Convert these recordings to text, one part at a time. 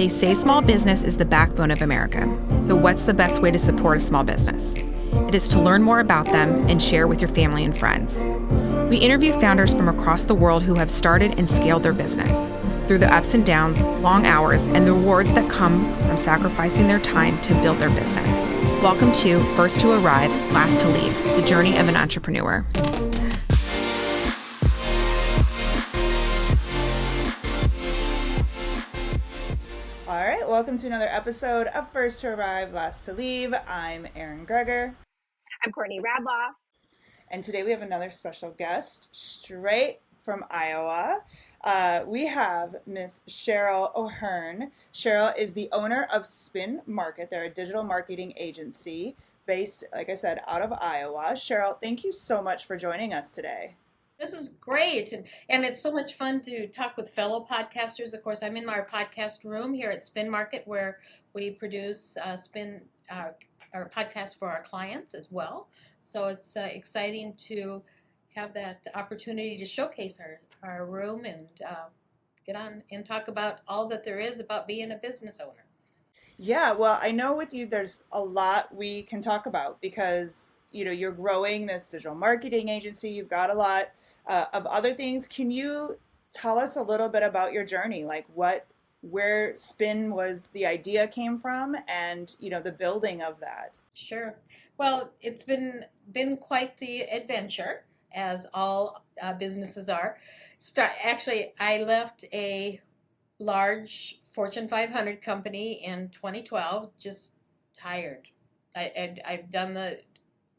They say small business is the backbone of America. So what's the best way to support a small business? It is to learn more about them and share with your family and friends. We interview founders from across the world who have started and scaled their business through the ups and downs, long hours, and the rewards that come from sacrificing their time to build their business. Welcome to First to Arrive, Last to Leave, the journey of an entrepreneur. All right, welcome to another episode of First to Arrive, Last to Leave. I'm Erin Greger. I'm Courtney Radloff. And today we have another special guest straight from Iowa. We have Miss Cheryl O'Hearn. Cheryl is the owner of Spin Market. They're a digital marketing agency based, like I said, out of Iowa. Cheryl, thank you so much for joining us today. This is great. And it's so much fun to talk with fellow podcasters. Of course, I'm in our podcast room here at Spin Market where we produce our podcast for our clients as well. So it's exciting to have that opportunity to showcase our room and get on and talk about all that there is about being a business owner. Yeah, well, I know with you there's a lot we can talk about because you're growing this digital marketing agency. You've got a lot of other things. Can you tell us a little bit about your journey, like where Spin was, the idea came from, and the building of that? Sure. Well, it's been quite the adventure, as all businesses are. Actually, I left a large Fortune 500 company in 2012, just tired. I've done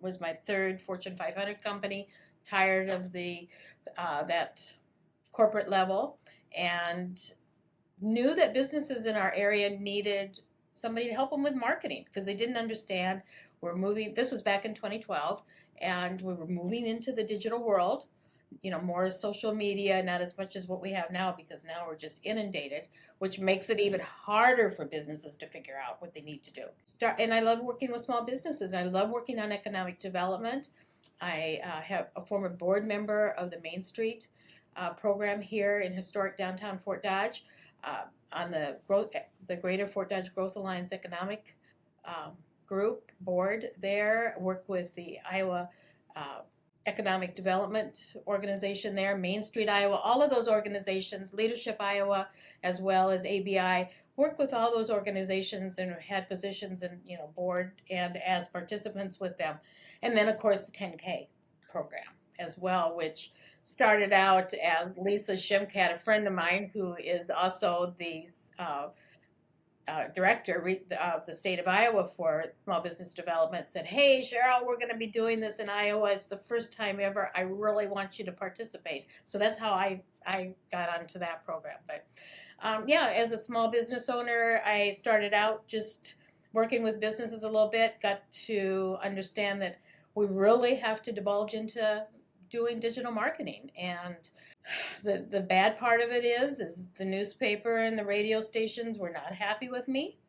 was my third Fortune 500 company, tired of that corporate level, and knew that businesses in our area needed somebody to help them with marketing because they didn't understand. This was back in 2012, and we were moving into the digital world, more social media, not as much as what we have now, because now we're just inundated, which makes it even harder for businesses to figure out what they need to do. And I love working with small businesses. I love working on economic development. I have a former board member of the Main Street program here in historic downtown Fort Dodge on the Greater Fort Dodge Growth Alliance Economic Group board there. Work with the Iowa Economic Development Organization there, Main Street Iowa, all of those organizations, Leadership Iowa, as well as ABI, worked with all those organizations and had positions in board and as participants with them. And then, of course, the 10K program as well, which started out as Lisa Shimkat, a friend of mine who is also the director of the state of Iowa for small business development, said, "Hey, Cheryl, we're going to be doing this in Iowa. It's the first time ever. I really want you to participate." So that's how I got onto that program. But as a small business owner, I started out just working with businesses a little bit, got to understand that we really have to divulge into doing digital marketing. And the bad part of it is the newspaper and the radio stations were not happy with me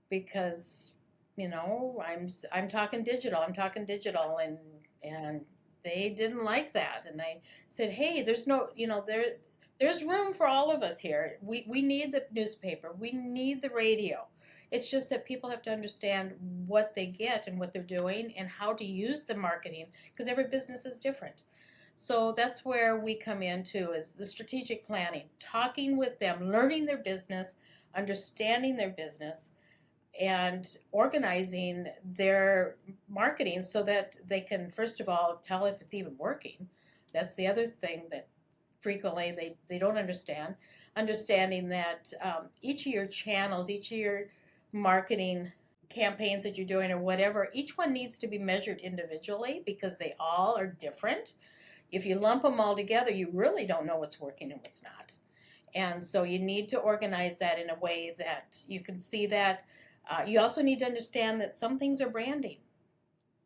because I'm talking digital, and they didn't like that. And I said, hey, there's room for all of us here. We need the newspaper, we need the radio. It's just that people have to understand what they get and what they're doing and how to use the marketing, because every business is different. So that's where we come into is the strategic planning, talking with them, learning their business, understanding their business, and organizing their marketing so that they can, first of all, tell if it's even working. That's the other thing that frequently they don't understand. Understanding that each of your channels, each of your marketing campaigns that you're doing or whatever, each one needs to be measured individually because they all are different. If you lump them all together, you really don't know what's working and what's not. And so you need to organize that in a way that you can see that. You also need to understand that some things are branding.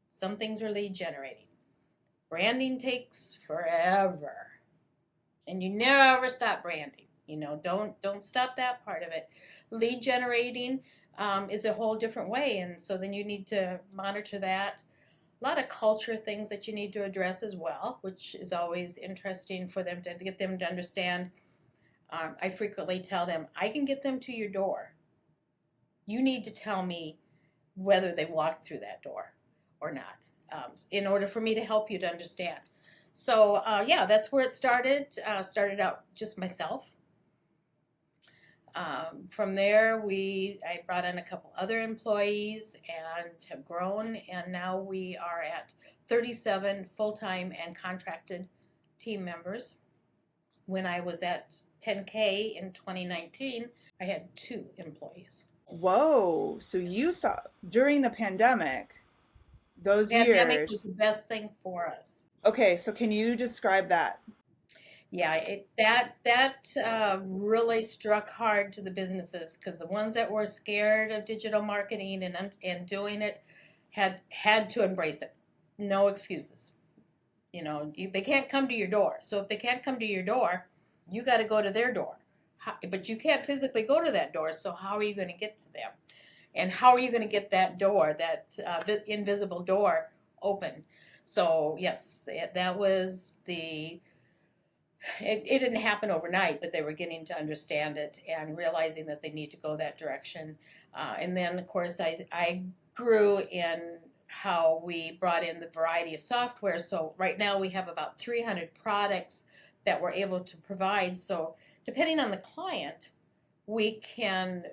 Some things are lead generating. Branding takes forever. And you never stop branding. Don't stop that part of it. Lead generating is a whole different way. And so then you need to monitor that. A lot of culture things that you need to address as well, which is always interesting for them to get them to understand. I frequently tell them, I can get them to your door, You need to tell me whether they walked through that door or not, in order for me to help you to understand. So yeah, that's where it started. Started out just myself. From there, I brought in a couple other employees and have grown, and now we are at 37 full-time and contracted team members. When I was at 10K in 2019, I had 2 employees. Whoa. So you saw during the pandemic, those Pandemic was years. the best thing for us. Okay, so can you describe that? Yeah, that really struck hard to the businesses, because the ones that were scared of digital marketing and doing it had to embrace it. No excuses. They can't come to your door. So if they can't come to your door, you got to go to their door. But you can't physically go to that door. So how are you going to get to them? And how are you going to get that door, that invisible door, open? So yes, that was it didn't happen overnight, but they were getting to understand it and realizing that they need to go that direction. And then, of course, I grew in how we brought in the variety of software. So right now we have about 300 products that we're able to provide. So depending on the client, we can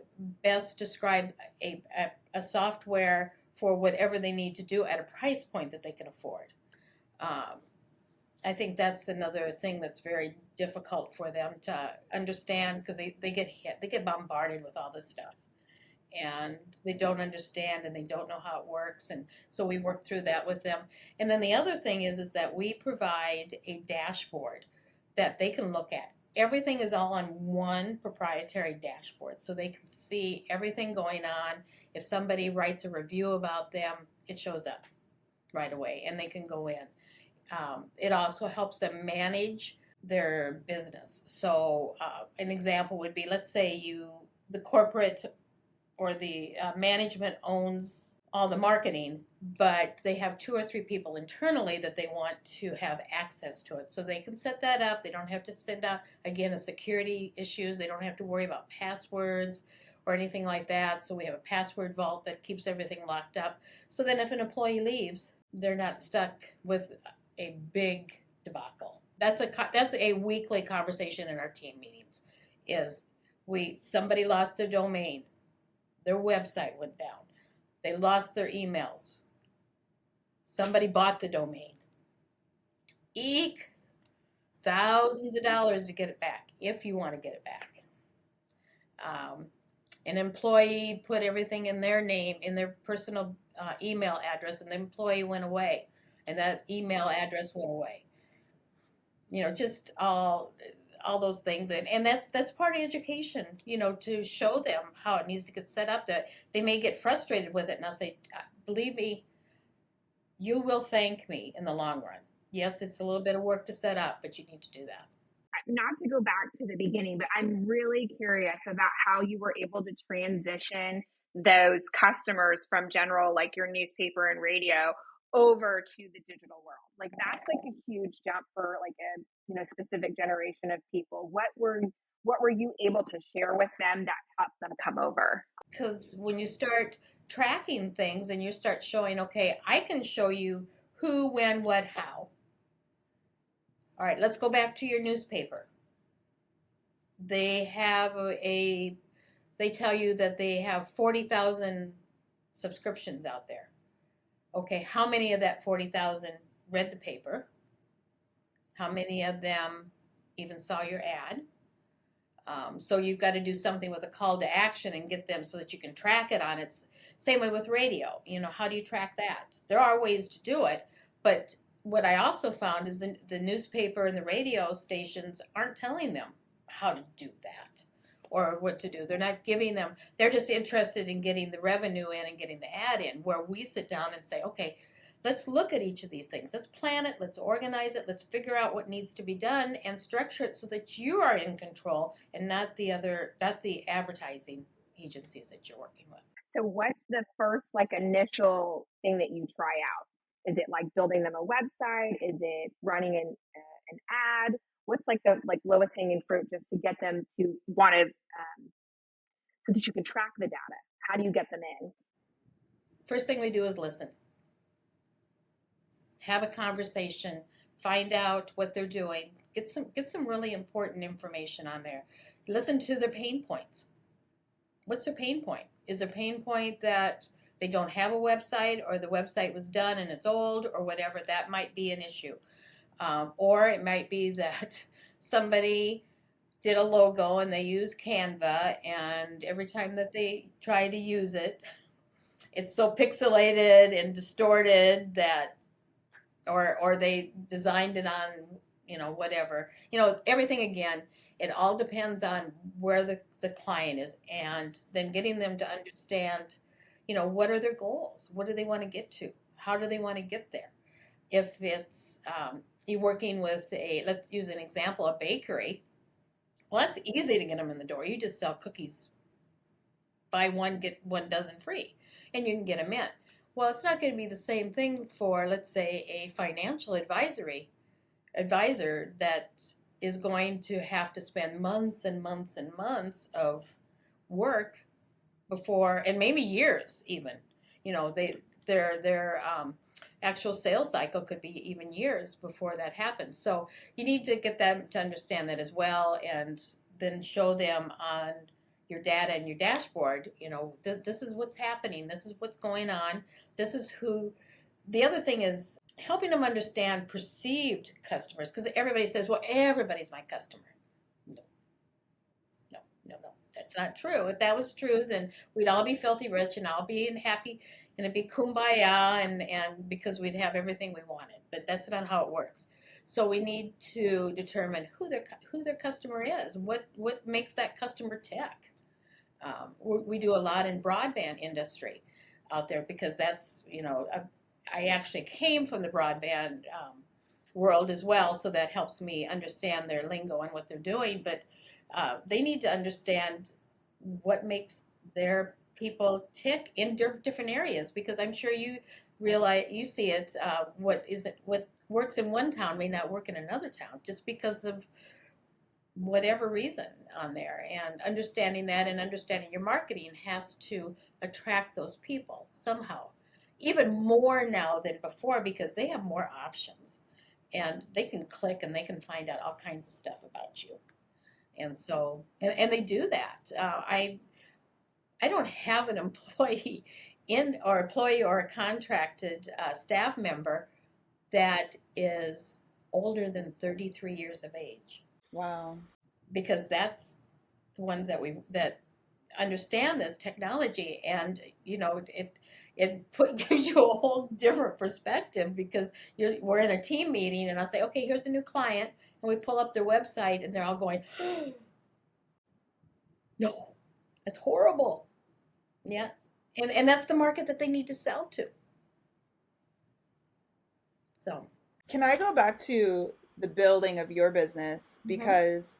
best describe a software for whatever they need to do at a price point that they can afford. I think that's another thing that's very difficult for them to understand, because they get bombarded with all this stuff, and they don't understand and they don't know how it works, and so we work through that with them. And then the other thing is that we provide a dashboard that they can look at. Everything is all on one proprietary dashboard, so they can see everything going on. If somebody writes a review about them, it shows up right away and they can go in. It also helps them manage their business. So an example would be, let's say the corporate or the management owns all the marketing, but they have 2 or 3 people internally that they want to have access to it. So they can set that up. They don't have to send out, again, a security issues. They don't have to worry about passwords or anything like that. So we have a password vault that keeps everything locked up. So then if an employee leaves, they're not stuck with a big debacle. That's a weekly conversation in our team meetings. Is somebody lost their domain, their website went down, they lost their emails, somebody bought the domain. Eek, thousands of dollars to get it back if you want to get it back. An employee put everything in their name, in their personal email address, and the employee went away, and that email address went away. Just all those things, and that's part of education, to show them how it needs to get set up. That they may get frustrated with it, and I'll say, believe me, you will thank me in the long run. Yes, it's a little bit of work to set up, but you need to do that. Not to go back to the beginning, but I'm really curious about how you were able to transition those customers from general, like your newspaper and radio, over to the digital world. Like that's like a huge jump for like a specific generation of people. What were you able to share with them that helped them come over? Because when you start tracking things and you start showing, okay, I can show you who, when, what, how. All right, let's go back to your newspaper. They tell you that they have 40,000 subscriptions out there. Okay, how many of that 40,000 read the paper? How many of them even saw your ad? So you've got to do something with a call to action and get them so that you can track it on its. Same way with radio. How do you track that? There are ways to do it, but what I also found is the newspaper and the radio stations aren't telling them how to do that or what to do. They're not giving them, they're just interested in getting the revenue in and getting the ad in, where we sit down and say, okay, let's look at each of these things. Let's plan it. Let's organize it. Let's figure out what needs to be done and structure it so that you are in control and not the advertising agencies that you're working with. So what's the first initial thing that you try out? Is it like building them a website? Is it running an ad? What's the lowest hanging fruit just to get them to want to, so that you can track the data? How do you get them in? First thing we do is listen. Have a conversation, find out what they're doing, get some really important information on there. Listen to their pain points. What's their pain point? Is their pain point that they don't have a website, or the website was done and it's old, or whatever? That might be an issue. Or it might be that somebody did a logo and they use Canva, and every time that they try to use it, it's so pixelated and distorted that, or they designed it on, whatever. Everything, again, it all depends on where the client is, and then getting them to understand, what are their goals? What do they want to get to? How do they want to get there? If it's you're working with let's use an example, a bakery, well, that's easy to get them in the door. You just sell cookies, buy one, get 1 dozen free, and you can get them in. Well, it's not going to be the same thing for, let's say, a financial advisor that is going to have to spend months and months and months of work before, and maybe years even. Their actual sales cycle could be even years before that happens. So you need to get them to understand that as well, and then show them on your data and your dashboard, this is what's happening, this is what's going on, this is who. The other thing is helping them understand perceived customers, because everybody says, well, everybody's my customer. No, that's not true. If that was true, then we'd all be filthy rich and all be happy, and it'd be kumbaya, and because we'd have everything we wanted. But that's not how it works. So we need to determine who their customer is, what makes that customer tick. We do a lot in broadband industry out there, because that's, I actually came from the broadband world as well, so that helps me understand their lingo and what they're doing. But they need to understand what makes their people tick in different areas, because I'm sure you realize, you see it, what works in one town may not work in another town, just because of whatever reason on there. And understanding that, and understanding your marketing has to attract those people somehow, even more now than before, because they have more options, and they can click and they can find out all kinds of stuff about you. And so, and they do that. I don't have an employee or a contracted staff member that is older than 33 years of age. Wow. Because that's the ones that understand this technology, and it gives you a whole different perspective, because we're in a team meeting and I'll say, okay, here's a new client, and we pull up their website and they're all going, no, that's horrible. Yeah. And that's the market that they need to sell to. So Can I go back to the building of your business? Because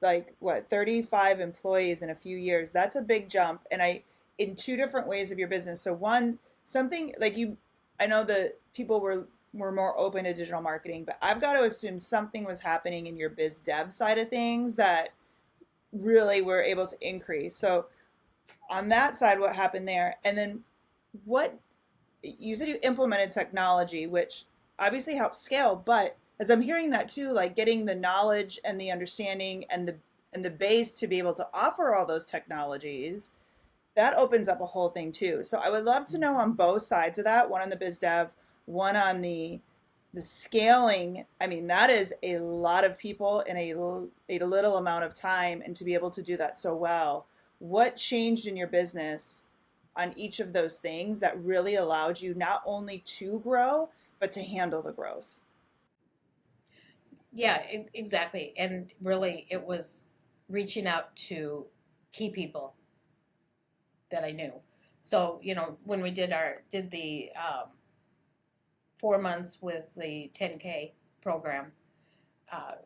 like 35 employees in a few years, that's a big jump. And in 2 different ways of your business. So one, something like I know that people were more open to digital marketing, but I've got to assume something was happening in your biz dev side of things that really were able to increase. So on that side, what happened there? And then what, you said you implemented technology, which obviously helps scale, but as I'm hearing that too, like getting the knowledge and the understanding and the base to be able to offer all those technologies, that opens up a whole thing too. So I would love to know on both sides of that, one on the biz dev, one on the scaling. I mean, that is a lot of people in a little amount of time, and to be able to do that so well. What changed in your business on each of those things that really allowed you not only to grow, but to handle the growth? yeah, exactly. And really, it was reaching out to key people that I knew. So, when we did the 4 months with the 10K program,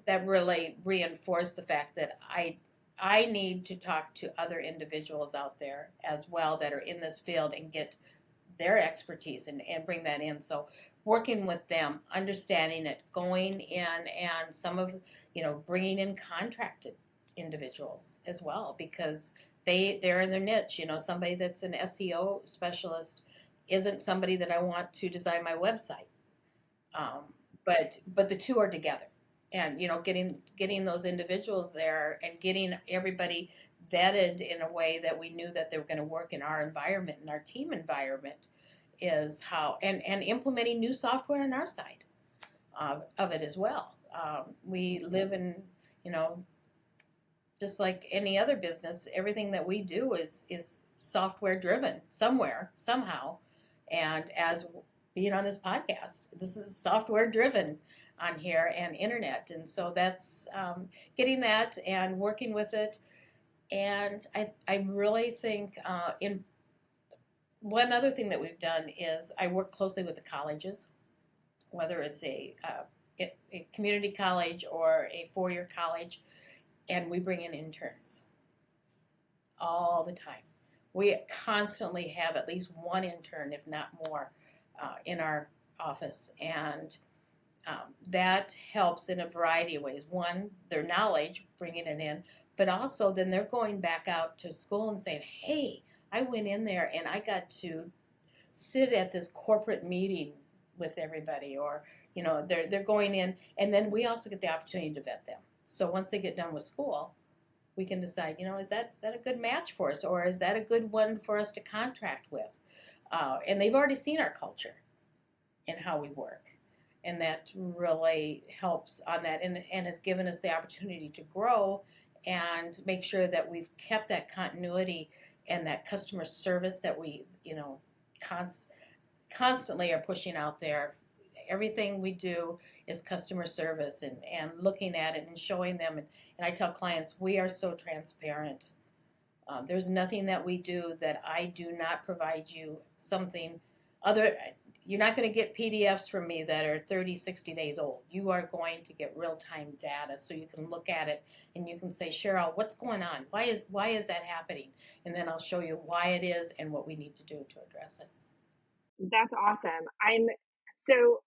that really reinforced the fact that I need to talk to other individuals out there as well that are in this field, and get their expertise and bring that in. So working with them, understanding it, going in, and some of, bringing in contracted individuals as well, because they're in their niche. Somebody that's an SEO specialist isn't somebody that I want to design my website. But the two are together, and getting those individuals there and getting everybody vetted in a way that we knew that they were going to work in our environment and our team environment is how, and implementing new software on our side of it as well. We live in, just like any other business, everything that we do is software driven somewhere, somehow. And as being on this podcast, this is software driven on here and internet. And so that's getting that and working with it. And I really think in one other thing that we've done is I work closely with the colleges, whether it's a community college or a four-year college, and we bring in interns all the time. We constantly have at least one intern, if not more, in our office, and that helps in a variety of ways. One, their knowledge, bringing it in, but also then they're going back out to school and saying, hey, I went in there and I got to sit at this corporate meeting with everybody, or they're going in, and then we also get the opportunity to vet them. So once they get done with school, we can decide, is that a good match for us, or is that a good one for us to contract with? And they've already seen our culture and how we work, and that really helps on that, and has given us the opportunity to grow and make sure that we've kept that continuity and that customer service that we constantly are pushing out there. Everything we do is customer service, and looking at it and showing them. And I tell clients, we are so transparent. There's nothing that we do that I do not provide you something other. You're not going to get PDFs from me that are 30, 60 days old. You are going to get real-time data so you can look at it and you can say, Cheryl, what's going on? Why is that happening? And then I'll show you why it is and what we need to do to address it. That's awesome. So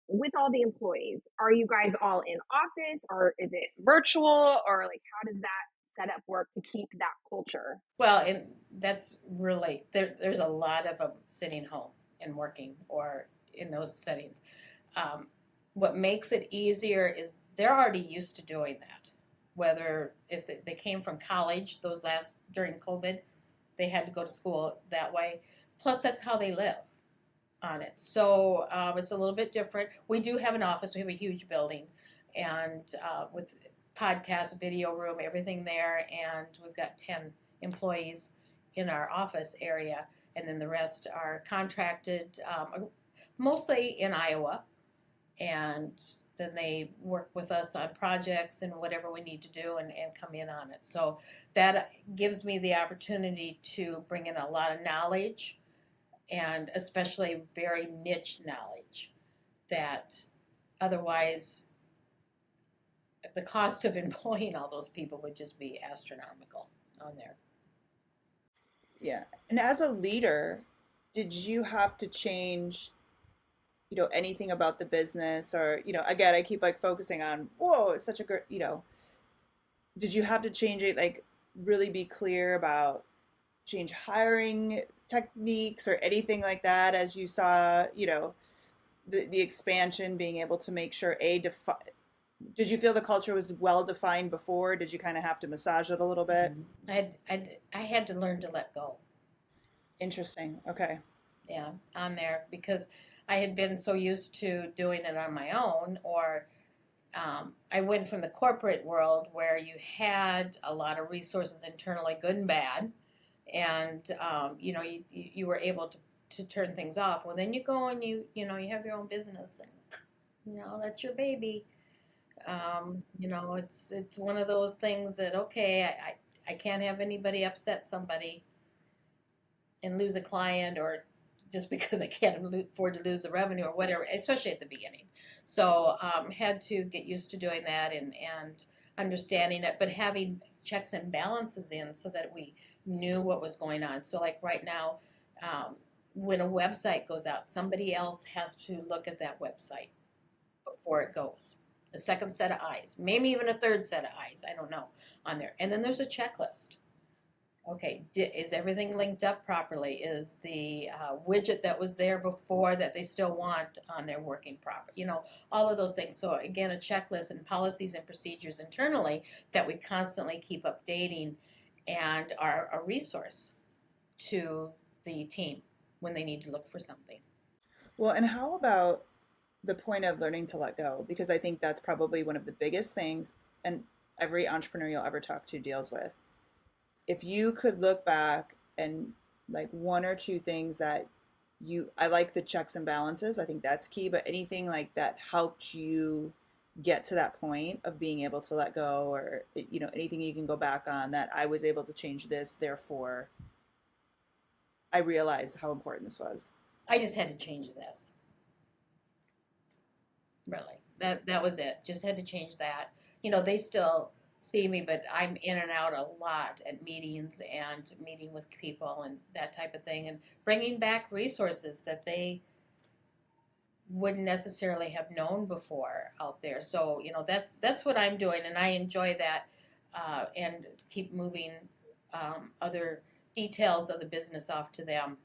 with all the employees, are you guys all in office, or is it virtual, or how does that setup work to keep that culture? Well, and that's really, there's a lot of them sitting home and working, or in those settings. What makes it easier is they're already used to doing that. Whether if they came from college, during COVID, they had to go to school that way. Plus, that's how they live on it. So it's a little bit different. We do have an office. We have a huge building, and with podcast, video room, everything there. And we've got 10 employees in our office area. And then the rest are contracted, mostly in Iowa. And then they work with us on projects and whatever we need to do, and come in on it. So that gives me the opportunity to bring in a lot of knowledge, and especially very niche knowledge that otherwise the cost of employing all those people would just be astronomical on there. Yeah. And as a leader, did you have to change, anything about the business, or, again, I keep focusing on, whoa, it's such a great, did you have to change it, really be clear about change hiring techniques or anything like that as you saw, the expansion, being able to make sure did you feel the culture was well defined before? Did you kind of have to massage it a little bit? I had to learn to let go. Interesting. Okay. Yeah, on there, because I had been so used to doing it on my own, or I went from the corporate world where you had a lot of resources internally, good and bad, and you were able to turn things off. Well, then you go and you have your own business, and that's your baby. It's one of those things that, okay, I can't have anybody upset somebody and lose a client, or just because I can't afford to lose the revenue or whatever, especially at the beginning. So had to get used to doing that and understanding it, but having checks and balances in so that we knew what was going on. So right now, when a website goes out, somebody else has to look at that website before it goes. a second set of eyes, maybe even a third set of eyes, I don't know, on there. And then there's a checklist. Okay, is everything linked up properly? Is the widget that was there before that they still want on there working proper? You know, all of those things. So again, a checklist and policies and procedures internally that we constantly keep updating and are a resource to the team when they need to look for something. Well, and how about the point of learning to let go? Because I think that's probably one of the biggest things, and every entrepreneur you'll ever talk to deals with. If you could look back and like one or two things that I like the checks and balances, I think that's key, but anything like that helped you get to that point of being able to let go, or anything you can go back on that I was able to change this, therefore I realized how important this was. I just had to change this. Really, that was it. Just had to change that. You know, they still see me, but I'm in and out a lot at meetings and meeting with people and that type of thing, and bringing back resources that they wouldn't necessarily have known before out there. So that's what I'm doing, and I enjoy that, and keep moving other details of the business off to them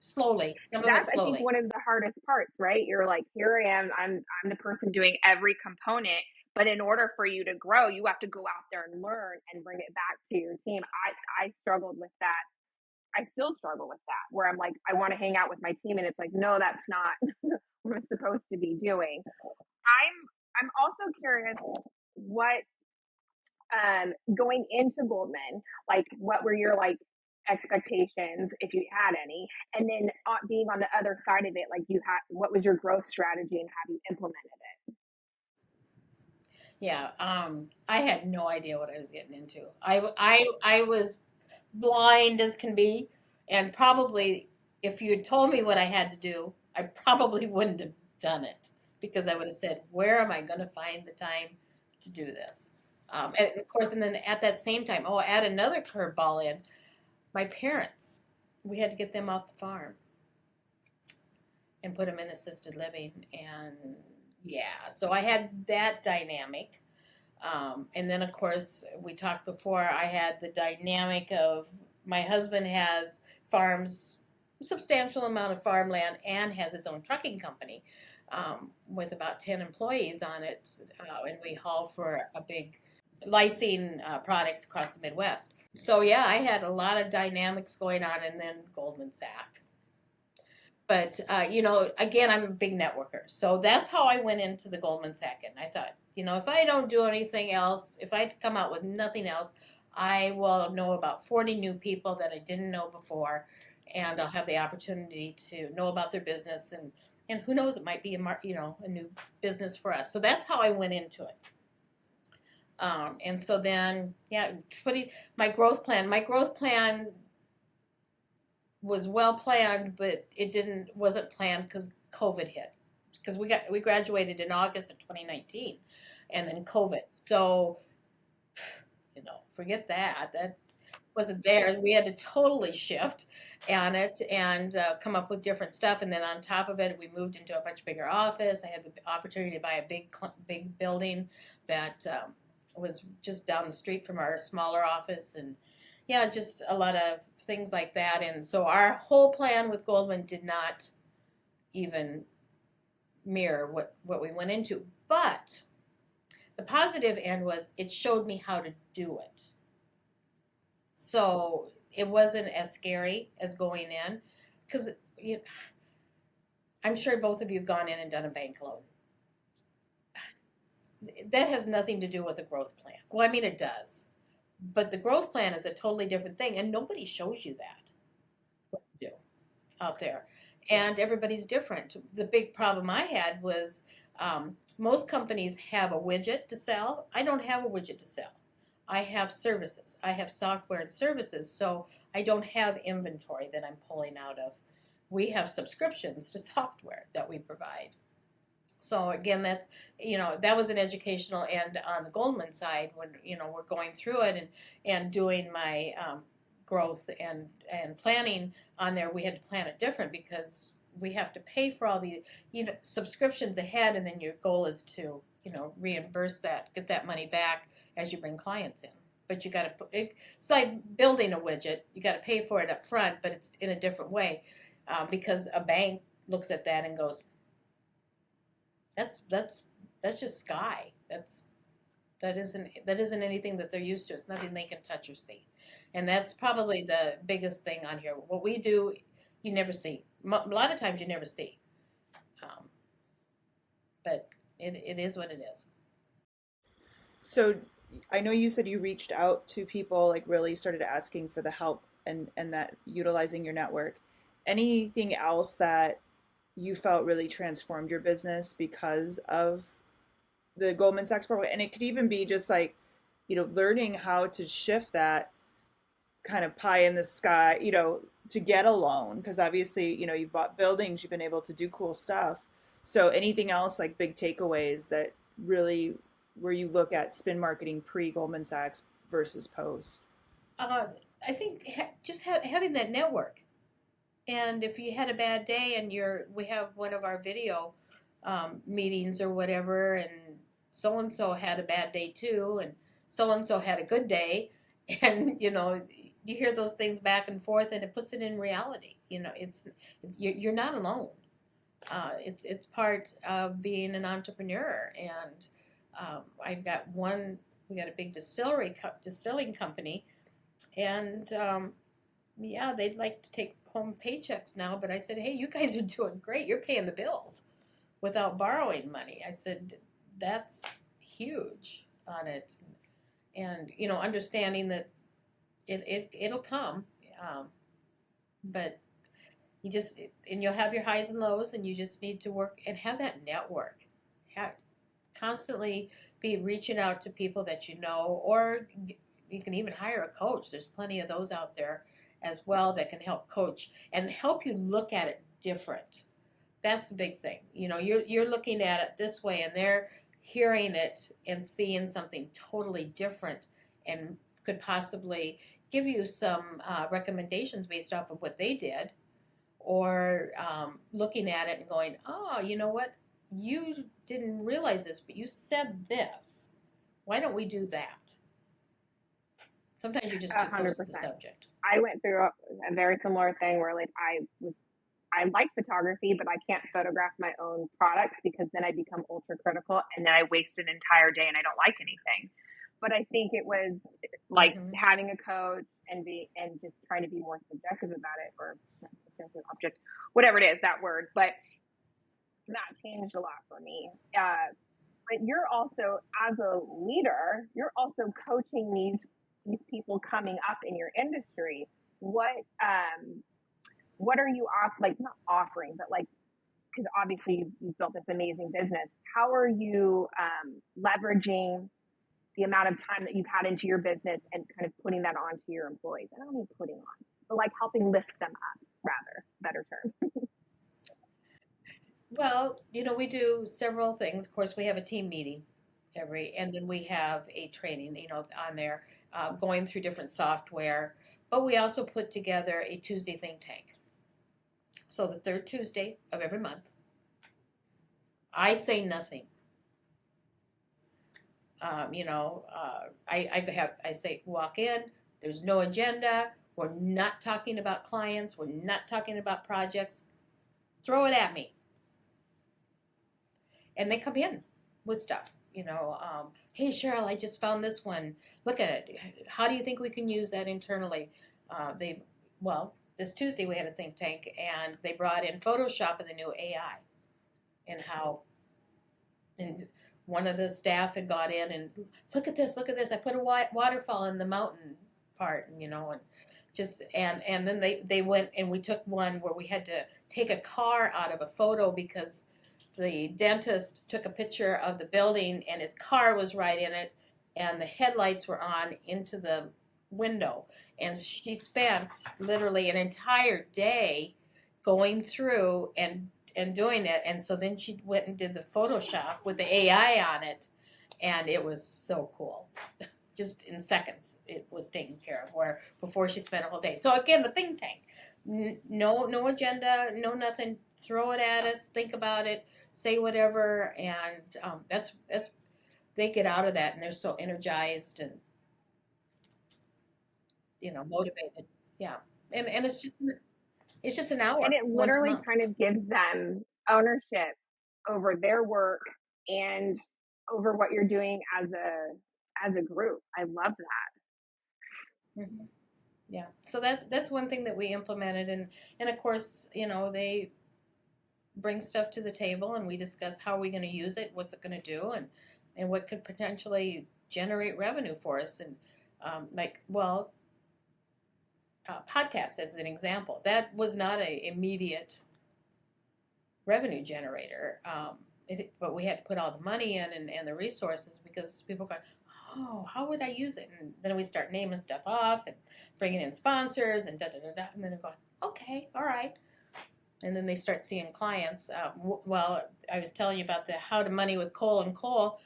slowly. That's, I think, one of the hardest parts, right? You're like, here I am, I'm the person doing every component, but in order for you to grow, you have to go out there and learn and bring it back to your team. I struggled with that. I still struggle with that, where I'm like, I want to hang out with my team, and it's like, no, that's not what I'm supposed to be doing. I'm also curious what, going into Goldman, like, what were your like expectations, if you had any, and then being on the other side of it, like, what was your growth strategy and have you implemented it? Yeah, I had no idea what I was getting into. I was blind as can be, and probably if you had told me what I had to do, I probably wouldn't have done it, because I would have said, where am I going to find the time to do this? And of course, and then at that same time, add another curveball in. My parents, we had to get them off the farm and put them in assisted living, and yeah, so I had that dynamic. And then, of course, we talked before, I had the dynamic of my husband has farms, a substantial amount of farmland, and has his own trucking company with about 10 employees on it. And we haul for a big lysine products across the Midwest. So, yeah, I had a lot of dynamics going on, and then Goldman Sachs. But, again, I'm a big networker. So that's how I went into the Goldman Sachs. And I thought, if I don't do anything else, if I come out with nothing else, I will know about 40 new people that I didn't know before. And I'll have the opportunity to know about their business. And who knows, it might be a new business for us. So that's how I went into it. And so then, my growth plan was well planned, but wasn't planned because COVID hit. Because we graduated in August of 2019, and then COVID. So, forget that. That wasn't there. We had to totally shift on it and come up with different stuff. And then on top of it, we moved into a much bigger office. I had the opportunity to buy a big building that was just down the street from our smaller office, and just a lot of things like that. And so our whole plan with Goldman did not even mirror what we went into. But the positive end was it showed me how to do it. So it wasn't as scary as going in, because I'm sure both of you have gone in and done a bank loan. That has nothing to do with a growth plan. Well, I mean, it does. But the growth plan is a totally different thing, and nobody shows you that, what to do out there. And everybody's different. The big problem I had was most companies have a widget to sell. I don't have a widget to sell. I have services. I have software and services, so I don't have inventory that I'm pulling out of. We have subscriptions to software that we provide. So again, that's, that was an educational end on the Goldman side when, we're going through it and doing my growth and planning on there. We had to plan it different because we have to pay for all the, subscriptions ahead, and then your goal is to, reimburse that, get that money back as you bring clients in. But you got to put it's like building a widget. You got to pay for it up front, but it's in a different way, because a bank looks at that and goes, that's just sky. That isn't anything that they're used to. It's nothing they can touch or see, and that's probably the biggest thing on here. What we do, you never see. A lot of times you never see, but it is what it is. So I know you said you reached out to people, like really started asking for the help and that utilizing your network. Anything else that you felt really transformed your business because of the Goldman Sachs program? And it could even be just like, learning how to shift that kind of pie in the sky, to get a loan. Because obviously, you've bought buildings, you've been able to do cool stuff. So anything else, like big takeaways that really, where you look at spin marketing pre Goldman Sachs versus post? I think just having that network. And if you had a bad day and we have one of our video meetings or whatever, and so-and-so had a bad day too, and so-and-so had a good day, and, you hear those things back and forth, and it puts it in reality. You're not alone. It's part of being an entrepreneur. And we got a big distilling company, and yeah, they'd like to take home paychecks now, but I said, hey, you guys are doing great. You're paying the bills without borrowing money. I said, that's huge on it. And, understanding that it'll come, but you'll have your highs and lows, and you just need to work and have that network. Constantly be reaching out to people that you know, or you can even hire a coach. There's plenty of those out there as well that can help coach and help you look at it different. That's the big thing. You're looking at it this way, and they're hearing it and seeing something totally different, and could possibly give you some recommendations based off of what they did, or looking at it and going, oh, you know what? You didn't realize this, but you said this. Why don't we do that? Sometimes you just too close to the subject. I went through a very similar thing where I like photography, but I can't photograph my own products because then I become ultra critical, and then I waste an entire day and I don't like anything. But I think it was like having a coach and just trying to be more subjective about it, or object, whatever it is, that word. But that changed a lot for me. But you're also, as a leader, you're also coaching these people coming up in your industry. What are you not offering, but because obviously you've built this amazing business. How are you leveraging the amount of time that you've had into your business and kind of putting that onto your employees? I don't mean putting on, but helping lift them up, rather, better term. Well, we do several things. Of course, we have a team meeting and then we have a training, on there, going through different software. But we also put together a Tuesday think tank. So the third Tuesday of every month, I say nothing. I say walk in. There's no agenda. We're not talking about clients. We're not talking about projects. Throw it at me. And they come in with stuff. Hey, Cheryl, I just found this one. Look at it. How do you think we can use that internally? This Tuesday we had a think tank, and they brought in Photoshop and the new AI, and one of the staff had got in and look at this. I put a waterfall in the mountain part, and then they went, and we took one where we had to take a car out of a photo because the dentist took a picture of the building and his car was right in it, and the headlights were on into the window. And she spent literally an entire day going through and doing it. And so then she went and did the Photoshop with the AI on it, and it was so cool. Just in seconds, it was taken care of, where before she spent a whole day. So again, the think tank, no agenda, no nothing, throw it at us, think about it, say whatever, and that's they get out of that and they're so energized and motivated. Yeah, and it's just an hour And it once a literally month. kind of gives them ownership over their work and over what you're doing as a group. I love that. Mm-hmm. Yeah, so that's one thing that we implemented, and of course, they bring stuff to the table, and we discuss how are we going to use it, what's it going to do, and what could potentially generate revenue for us, and podcast as an example, that was not a immediate revenue generator, but we had to put all the money in and the resources because people go, oh, how would I use it? And then we start naming stuff off and bringing in sponsors and da-da-da-da. And then they're going, okay, all right. And then they start seeing clients. Well, I was telling you about the How to Money with Cole and Cole.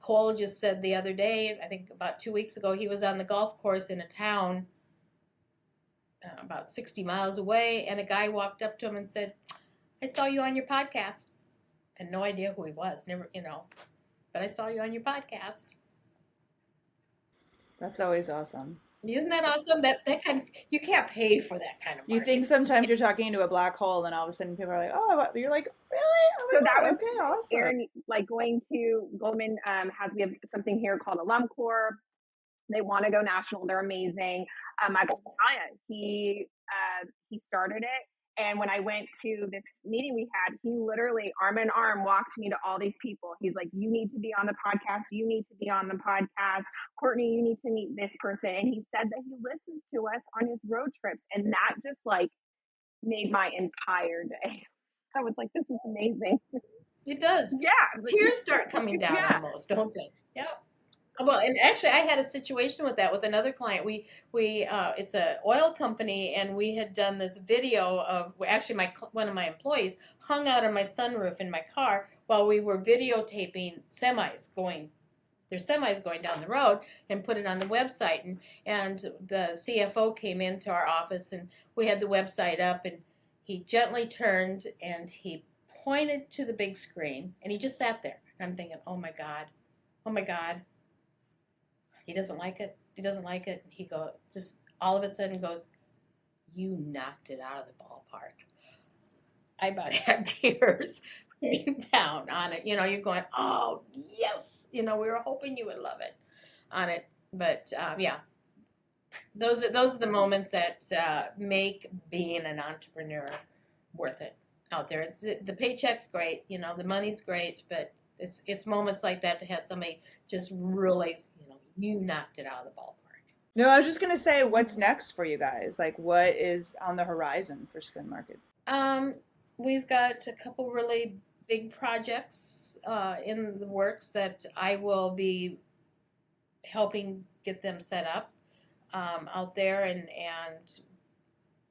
Cole just said the other day, I think about 2 weeks ago, he was on the golf course in a town about 60 miles away, and a guy walked up to him and said, I saw you on your podcast. Had no idea who he was, never, but I saw you on your podcast. That's always awesome. Isn't that awesome? That kind of, you can't pay for that kind of marketing. You think sometimes you're talking into a black hole, and all of a sudden people are like, "Oh," you're like, "Really?" Oh my So that God, was okay, awesome. Erin, like going to Goldman we have something here called Alum Corps. They want to go national. They're amazing. Michael Paya, he started it. And when I went to this meeting we had, he literally arm in arm walked me to all these people. He's like, you need to be on the podcast. You need to be on the podcast. Courtney, you need to meet this person. And he said that he listens to us on his road trips. And that just like made my entire day. I was like, this is amazing. It does. Yeah. Tears start coming down almost, don't they? Yeah. Well, and actually, I had a situation with that with another client. We it's a oil company, and we had done this video of actually one of my employees hung out on my sunroof in my car while we were videotaping semis going down the road and put it on the website. And the CFO came into our office, and we had the website up, and he gently turned and he pointed to the big screen, and he just sat there. And I'm thinking, oh my God. He doesn't like it. He just all of a sudden goes, you knocked it out of the ballpark. I about had tears coming down on it. You're going, oh, yes. We were hoping you would love it on it. But, yeah, those are the moments that make being an entrepreneur worth it out there. The paycheck's great. The money's great. But it's moments like that to have somebody just really, you knocked it out of the ballpark. No, I was just gonna say, what's next for you guys? Like, what is on the horizon for Spin Market? We've got a couple really big projects in the works that I will be helping get them set up out there, and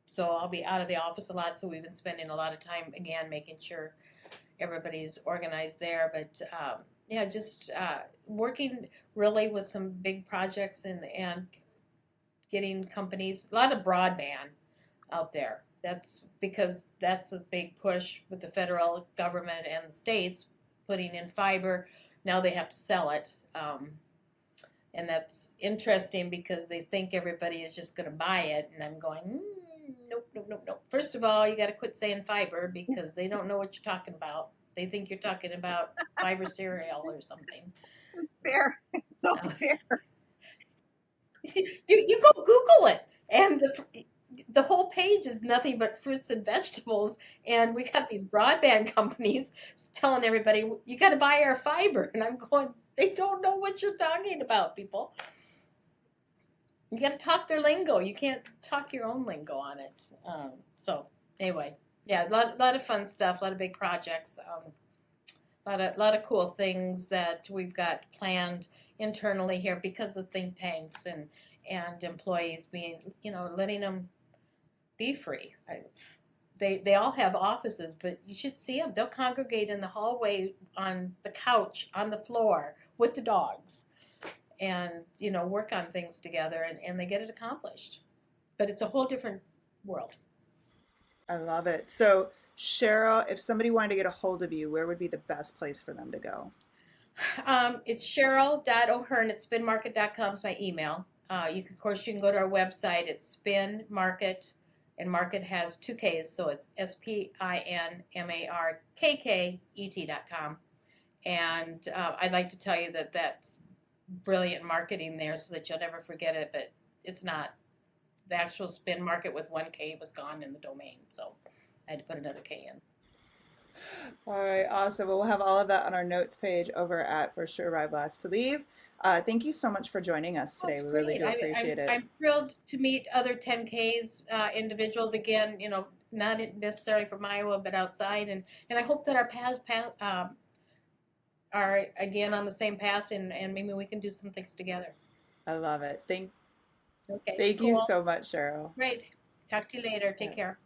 so I'll be out of the office a lot. So we've been spending a lot of time again making sure everybody's organized there, but just working really with some big projects and getting companies, a lot of broadband out there. That's because that's a big push with the federal government and the states putting in fiber. Now they have to sell it, and that's interesting because they think everybody is just going to buy it, and I'm going, nope. First of all, you got to quit saying fiber because they don't know what you're talking about. They think you're talking about fiber cereal or something. It's fair. It's so fair. You go Google it, and the whole page is nothing but fruits and vegetables. And we got these broadband companies telling everybody, you got to buy our fiber. And I'm going, they don't know what you're talking about, people. You got to talk their lingo. You can't talk your own lingo on it. So anyway, yeah, a lot of fun stuff, a lot of big projects, a lot of cool things that we've got planned internally here because of think tanks and employees being, letting them be free. They all have offices, but you should see them. They'll congregate in the hallway, on the couch, on the floor with the dogs, and work on things together, and they get it accomplished. But it's a whole different world. I love it. So Cheryl, if somebody wanted to get a hold of you, where would be the best place for them to go? It's Cheryl.O'Hearn at spinmarket.com is my email. Of course, you can go to our website. It's Spin Market, and Market has 2 Ks, so it's SPINMARKKET.com. And I'd like to tell you that that's brilliant marketing there so that you'll never forget it, but it's not. The actual Spin Market with 1 K was gone in the domain, so I had to put another K in. All right, awesome. Well, we'll have all of that on our notes page over at First to Arrive, Last to Leave. Thank you so much for joining us today. That's We really great. do appreciate it. I'm thrilled to meet other 10Ks individuals again, not necessarily from Iowa, but outside. And I hope that our paths are again on the same path, and maybe we can do some things together. I love it. Thank Okay, you cool. so much, Cheryl. Great. Talk to you later. Take care.